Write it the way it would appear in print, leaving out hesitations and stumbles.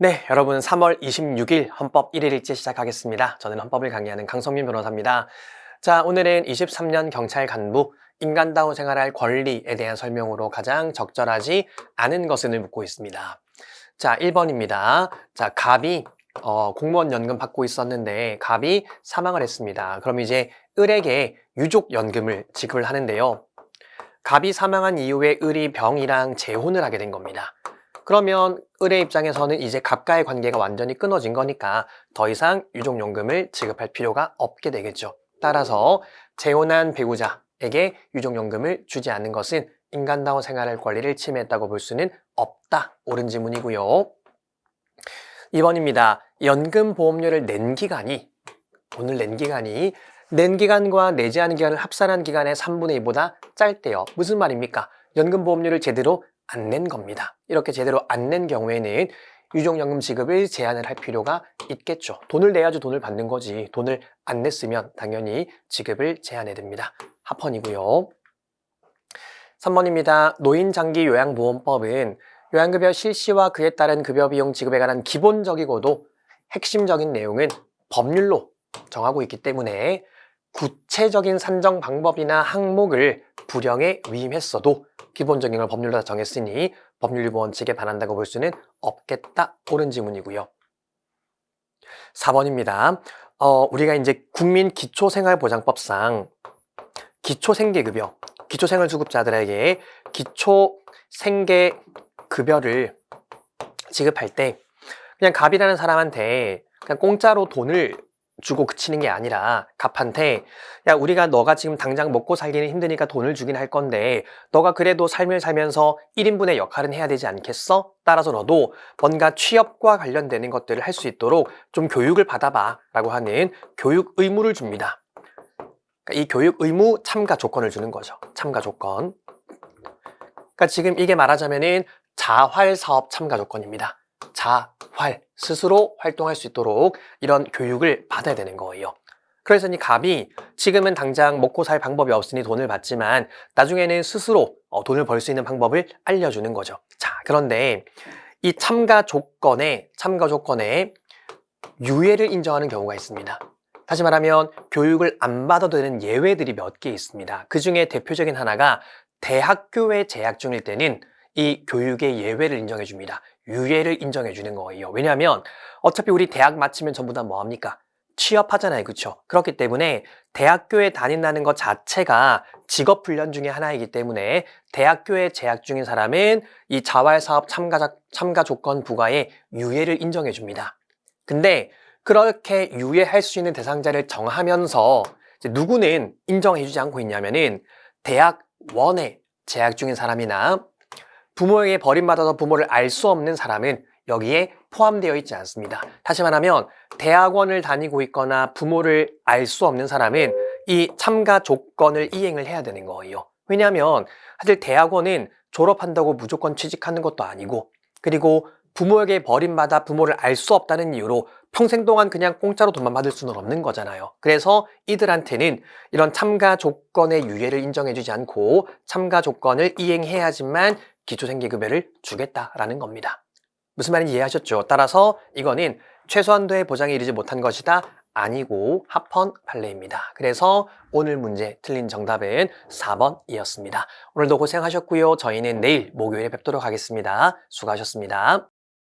네, 여러분 3월 26일 헌법 1일일지 시작하겠습니다. 저는 헌법을 강의하는 강성민 변호사입니다. 자, 오늘은 23년 경찰 간부 인간다운 생활할 권리에 대한 설명으로 가장 적절하지 않은 것을 묻고 있습니다. 자, 1번입니다. 자, 갑이 공무원 연금 받고 있었는데 갑이 사망을 했습니다. 그럼 이제 을에게 유족연금을 지급을 하는데요. 갑이 사망한 이후에 을이 병이랑 재혼을 하게 된 겁니다. 그러면 을의 입장에서는 이제 갑과의 관계가 완전히 끊어진 거니까 더 이상 유족연금을 지급할 필요가 없게 되겠죠. 따라서 재혼한 배우자에게 유족연금을 주지 않는 것은 인간다운 생활할 권리를 침해했다고 볼 수는 없다. 옳은 지문이고요. 2번입니다. 연금보험료를 낸 기간이 낸 기간과 내지 않은 기간을 합산한 기간의 3분의 2보다 짧대요. 무슨 말입니까? 연금보험료를 제대로 안 낸 겁니다. 이렇게 제대로 안 낸 경우에는 유족연금 지급을 제한을 할 필요가 있겠죠. 돈을 내야지 돈을 받는 거지. 돈을 안 냈으면 당연히 지급을 제한해야 됩니다. 합헌이고요. 3번입니다. 노인장기요양보험법은 요양급여 실시와 그에 따른 급여비용 지급에 관한 기본적이고도 핵심적인 내용은 법률로 정하고 있기 때문에 구체적인 산정 방법이나 항목을 부령에 위임했어도 기본적인 걸 법률로 다 정했으니 법률 원칙에 반한다고 볼 수는 없겠다. 옳은 지문이고요. 4번입니다. 우리가 이제 국민기초생활보장법상 기초생계급여, 기초생활수급자들에게 기초생계급여를 지급할 때 그냥 갑이라는 사람한테 그냥 공짜로 돈을 주고 그치는 게 아니라 갑한테 야, 우리가 너가 지금 당장 먹고 살기는 힘드니까 돈을 주긴 할 건데 너가 그래도 삶을 살면서 1인분의 역할은 해야 되지 않겠어? 따라서 너도 뭔가 취업과 관련되는 것들을 할 수 있도록 좀 교육을 받아봐 라고 하는 교육 의무를 줍니다. 이 교육 의무 참가 조건을 주는 거죠. 참가 조건. 그러니까 지금 이게 말하자면은 자활사업 참가 조건입니다. 자활, 스스로 활동할 수 있도록 이런 교육을 받아야 되는 거예요. 그래서 이 갑이 지금은 당장 먹고 살 방법이 없으니 돈을 받지만 나중에는 스스로 돈을 벌 수 있는 방법을 알려주는 거죠. 자, 그런데 이 참가 조건에 유예를 인정하는 경우가 있습니다. 다시 말하면 교육을 안 받아도 되는 예외들이 몇 개 있습니다. 그 중에 대표적인 하나가 대학교에 재학 중일 때는 이 교육의 예외를 인정해 줍니다. 유예를 인정해 주는 거예요. 왜냐하면 어차피 우리 대학 마치면 전부 다 뭐합니까? 취업하잖아요. 그렇죠? 그렇기 때문에 대학교에 다닌다는 것 자체가 직업훈련 중에 하나이기 때문에 대학교에 재학 중인 사람은 이 자활사업 참가 조건 부과에 유예를 인정해 줍니다. 근데 그렇게 유예할 수 있는 대상자를 정하면서 누구는 인정해주지 않고 있냐면은 대학원에 재학 중인 사람이나 부모에게 버림받아서 부모를 알 수 없는 사람은 여기에 포함되어 있지 않습니다. 다시 말하면 대학원을 다니고 있거나 부모를 알 수 없는 사람은 이 참가 조건을 이행을 해야 되는 거예요. 왜냐하면 사실 대학원은 졸업한다고 무조건 취직하는 것도 아니고 그리고 부모에게 버림받아 부모를 알 수 없다는 이유로 평생 동안 그냥 공짜로 돈만 받을 수는 없는 거잖아요. 그래서 이들한테는 이런 참가 조건의 유예를 인정해주지 않고 참가 조건을 이행해야지만 기초생계급여를 주겠다라는 겁니다. 무슨 말인지 이해하셨죠? 따라서 이거는 최소한도의 보장에 이르지 못한 것이다. 아니고 합헌 판례입니다. 그래서 오늘 문제 틀린 정답은 4번이었습니다. 오늘도 고생하셨고요. 저희는 내일 목요일에 뵙도록 하겠습니다. 수고하셨습니다.